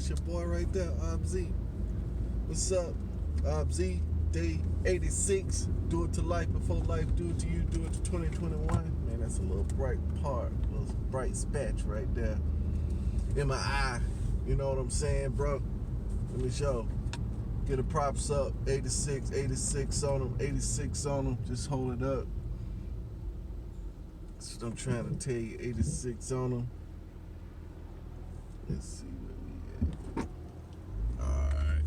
That's your boy right there, Z. What's up, Z? Day 86. Do it to life before life. Do it to you. Do it to 2021. Man, that's a little bright part, a little bright spatch right there in my eye. You know what I'm saying, bro? Let me show. Get the props up. 86 on them. 86 on them. Just hold it up. That's what I'm trying to tell you. 86 on them. Let's see where we at. Alright.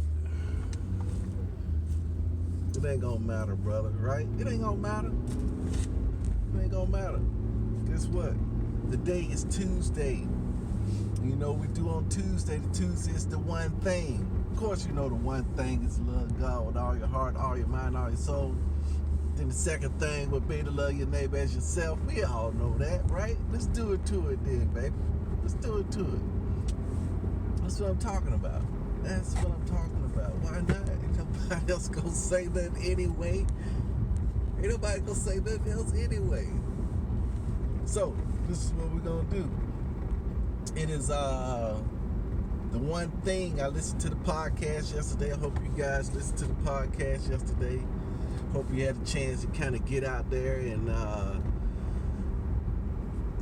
It ain't gonna matter, brother, right? It ain't gonna matter. It ain't gonna matter. Guess what? The day is Tuesday. You know what we do on Tuesday? The Tuesday is the one thing. Of course, you know the one thing is love God with all your heart, all your mind, all your soul. Then the second thing would be to love your neighbor as yourself. We all know that, right? Let's do it to it then, baby. Let's do it to it. That's what I'm talking about. That's what I'm talking about. Why not? Ain't nobody else gonna say nothing anyway. Ain't nobody gonna say nothing else anyway. So, this is what we're gonna do. It is the one thing. I listened to the podcast yesterday. I hope you guys listened to the podcast yesterday. Hope you had a chance to kind of get out there and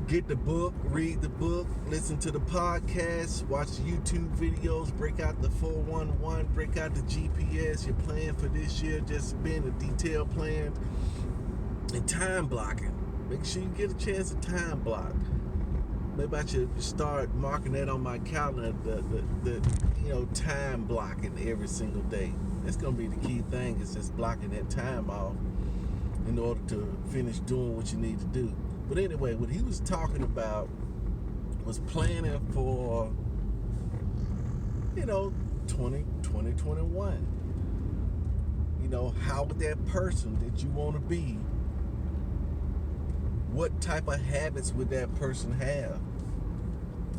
get the book, read the book, listen to the podcast, watch the YouTube videos, break out the 411, break out the GPS, your plan for this year, just being a detailed plan, and time blocking. Make sure you get a chance to time block. Maybe I should start marking that on my calendar, the time blocking every single day. That's going to be the key thing, is just blocking that time off in order to finish doing what you need to do. But anyway, what he was talking about was planning for, 2021. How would that person that you want to be, what type of habits would that person have?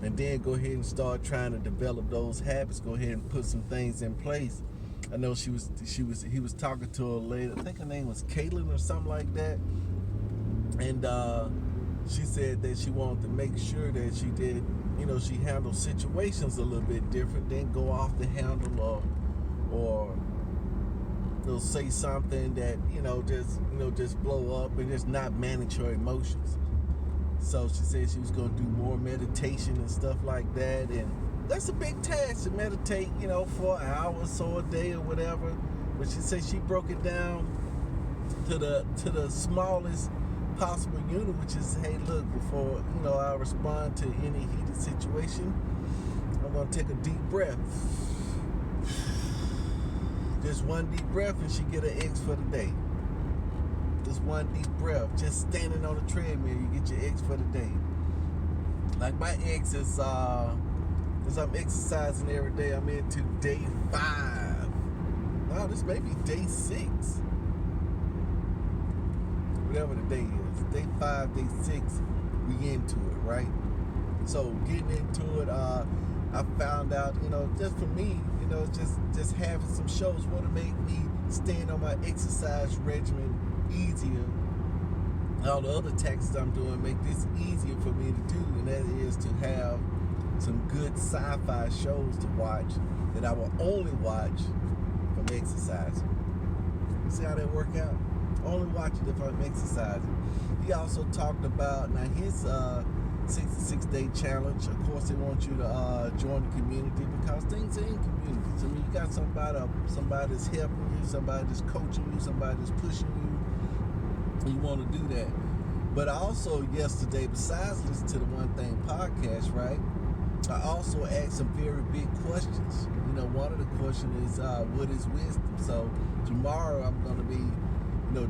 And then go ahead and start trying to develop those habits. Go ahead and put some things in place. I know he was talking to a lady, I think her name was Caitlin or something like that. And she said that she wanted to make sure that she did, she handled situations a little bit different, then go off the handle or they'll say something that, just blow up and just not manage her emotions. So she said she was going to do more meditation and stuff like that. And that's a big task to meditate, for an hour or so a day or whatever. But she said she broke it down to the smallest possible unit, which is, hey, look, before I respond to any heated situation, I'm gonna take a deep breath. Just one deep breath and she get an X for the day. Just one deep breath. Just standing on the treadmill, you get your X for the day. Like my X is as I'm exercising every day, I'm into day 5. No, this may be day 6. Whatever the day is, day 5, day 6, we into it, right? So getting into it, I found out, just for me, just having some shows want to make me staying on my exercise regimen easier. All the other tactics I'm doing make this easier for me to do, and that is to have some good sci-fi shows to watch that I will only watch from exercising. You see how that work out? Only watch it if I'm exercising. He also talked about now his 66-day challenge. Of course, they want you to join the community because things are in communities. I mean, you got somebody that's helping you, somebody that's coaching you, somebody that's pushing you. You want to do that. But also yesterday, besides listening to the One Thing podcast, right, I also asked some very big questions. One of the questions is, what is wisdom? So tomorrow I'm going to be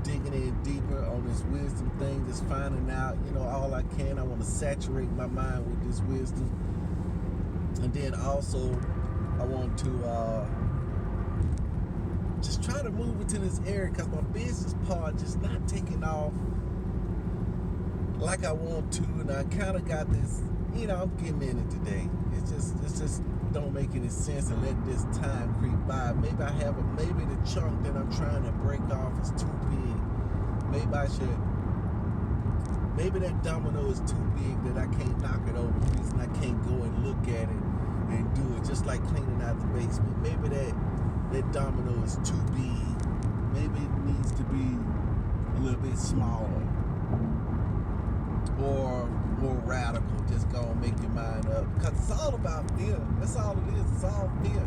digging in deeper on this wisdom thing, just finding out, all I can. I want to saturate my mind with this wisdom. And then also, I want to just try to move into this area because my business part just not taking off like I want to. And I kind of got this, I'm getting in it today. It's just don't make any sense to let this time creep by. Maybe maybe the chunk that I'm trying to break off is too big. Maybe that domino is too big that I can't knock it over. The reason I can't go and look at it and do it, just like cleaning out the basement. Maybe that domino is too big. Maybe it needs to be a little bit smaller or more radical. Just go and make your mind up, because it's all about fear. That's all it is. It's all fear.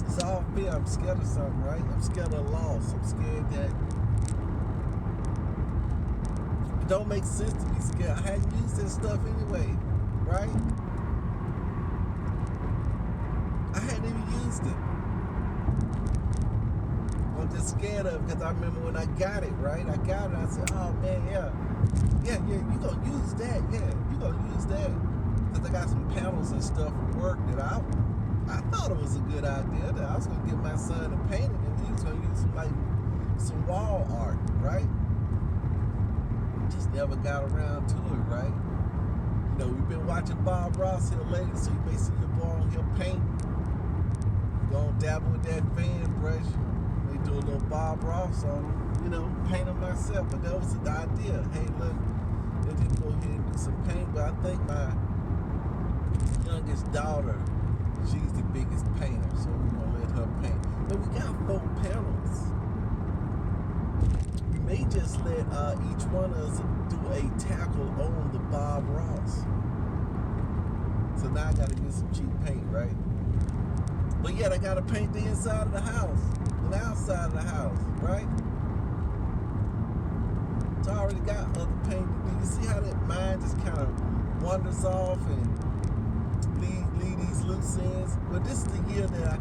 It's all fear. I'm scared of something, right? I'm scared of loss. I'm scared that it don't make sense to be scared. I hadn't used this stuff anyway, right? I hadn't even used it. I'm just scared of it because I remember when I got it, right? I got it. I said, oh man, yeah, you gonna use that? Yeah, you gonna use that? Because I got some panels and stuff from work that I thought it was a good idea, that I was gonna get my son to paint it, and he was gonna use some wall art, right? Just never got around to it, right? You know, we've been watching Bob Ross here lately, so you may see your boy on here paint. Gonna dabble with that fan brush. They do a little Bob Ross on them, you know, paint them myself. But that was the idea. Hey, look, they didn't go ahead and do some paint, but I think my youngest daughter, she's the biggest painter, so we're gonna let her paint. But we got 4 panels. We may just let each one of us do a tackle on the Bob Ross. So now I gotta get some cheap paint, right? But yet I gotta paint the inside of the house and the outside of the house, right? So I already got other paint to do. You see how that mind just kind of wanders off and leave these loose ends? But this is the year that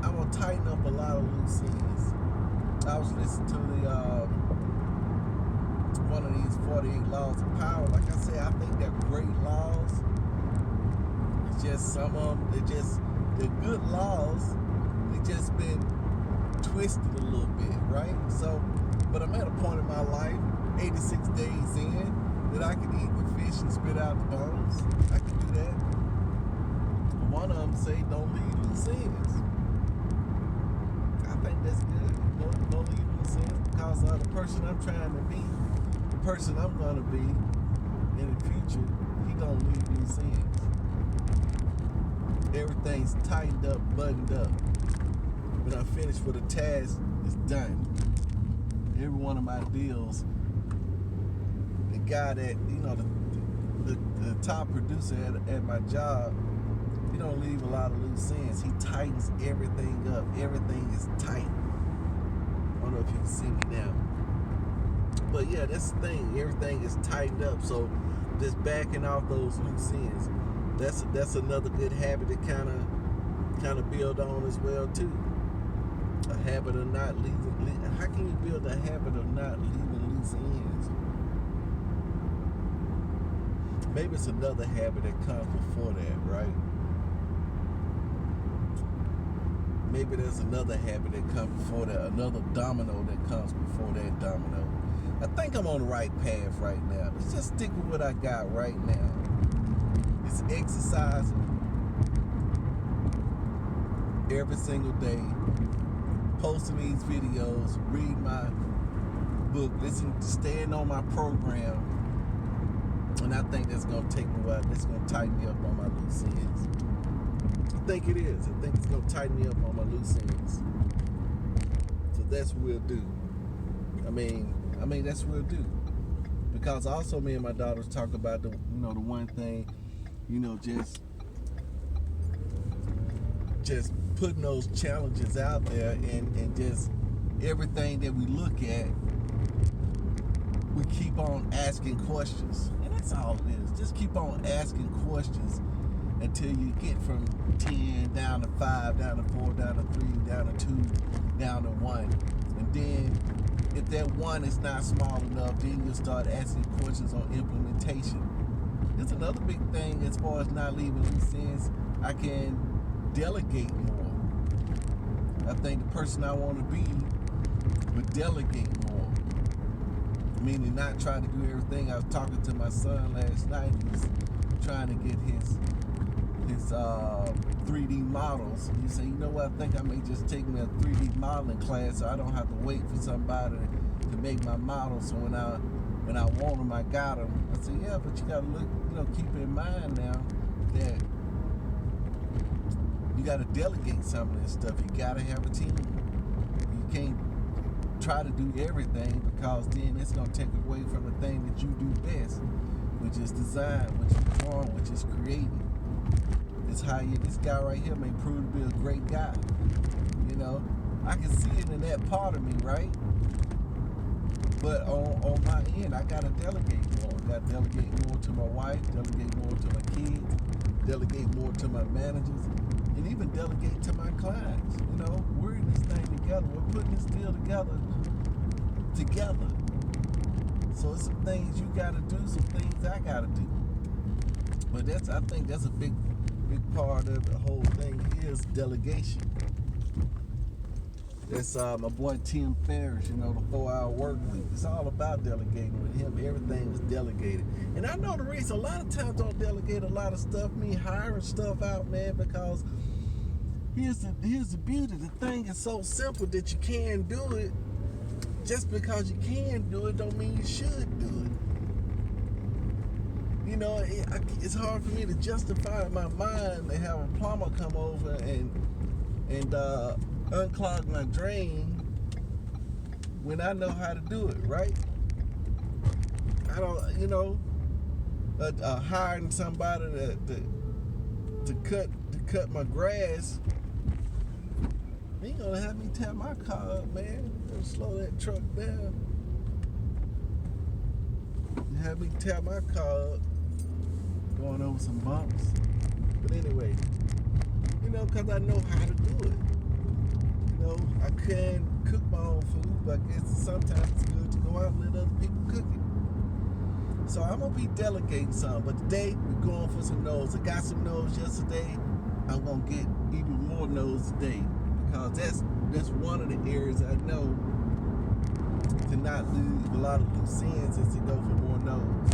I'm gonna tighten up a lot of loose ends. I was listening to the one of these 48 laws of power. Like I said, I think they're great laws. It's just some of them, they're good laws. They just been twisted a little bit, right? So, but I'm at a point in my life, 86 days in, that I can eat the fish and spit out the bones. I can do that. One of them say, don't leave loose ends. I think that's good. Don't leave loose ends, because the person I'm trying to be, the person I'm gonna be in the future, he don't leave loose ends. Everything's tightened up, buttoned up. When I finish with a task, it's done. Every one of my deals, the guy that, you know, the top producer at my job, he don't leave a lot of loose ends. He tightens everything up. Everything is tight. I don't know if you can see me now. But yeah, that's the thing. Everything is tightened up. So just backing off those loose ends. That's another good habit to kind of build on as well too. A habit of not leaving. How can you build a habit of not leaving loose ends? Maybe it's another habit that comes before that, right? Maybe there's another habit that comes before that, another domino that comes before that domino. I think I'm on the right path right now. Let's just stick with what I got right now. It's exercising every single day, posting these videos, reading my book, staying on my program, and I think that's gonna take me well. That's gonna tighten me up on my loose ends. I think it is. I think it's gonna tighten me up on my loose ends. So that's what we'll do. I mean that's what we'll do. Because also me and my daughters talk about the one thing. Just putting those challenges out there, and just everything that we look at, we keep on asking questions. And that's all it is. Just keep on asking questions until you get from 10 down to 5, down to 4, down to 3, down to 2, down to 1. And then if that 1 is not small enough, then you'll start asking questions on implementation. It's another big thing as far as not leaving loose ends. I can delegate more. I think the person I want to be would delegate more. Meaning not trying to do everything. I was talking to my son last night. He was trying to get his 3D models. And he said, you know what, I think I may just take me a 3D modeling class so I don't have to wait for somebody to make my models. So when I want them, I got them. I said, yeah, but you got to look, keep in mind now that You got to delegate some of this stuff. You got to have a team. You can't try to do everything, because then it's going to take away from the thing that you do best, which is design, which is drawing, which is creating. It's how this guy right here may prove to be a great guy. You know, I can see it in that part of me, right? But on my end, I gotta delegate more. I gotta delegate more to my wife, delegate more to my kids, delegate more to my managers, and even delegate to my clients. You know, we're in this thing together. We're putting this deal together. So it's some things you gotta do, some things I gotta do. But I think that's a big part of the whole thing is delegation. That's my boy Tim Ferriss, you know, the 4-hour work week. It's all about delegating with him. Everything is delegated. And I know the reason a lot of times don't delegate a lot of stuff, me hiring stuff out, man, because here's the beauty. The thing is so simple that you can do it. Just because you can do it don't mean you should do it. You know, it's hard for me to justify in my mind to have a plumber come over and unclog my drain when I know how to do it, right? I don't, you know, hiring somebody to cut my grass. He ain't gonna have me tear my car up, man. Gonna slow that truck down. Have me tear my car up, going over some bumps. But anyway, you know, because I know how to do it. You know, I can cook my own food, but I guess sometimes it's good to go out and let other people cook it. So I'm gonna be delegating some, but today we're going for some no's. I got some no's yesterday. I'm gonna get even more no's today, because that's one of the areas I know to not leave a lot of loose ends is to go for more no's.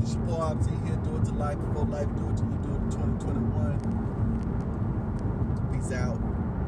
Just your boy Opti here, do it to life before life, do it to you, do it in 2021. Peace out.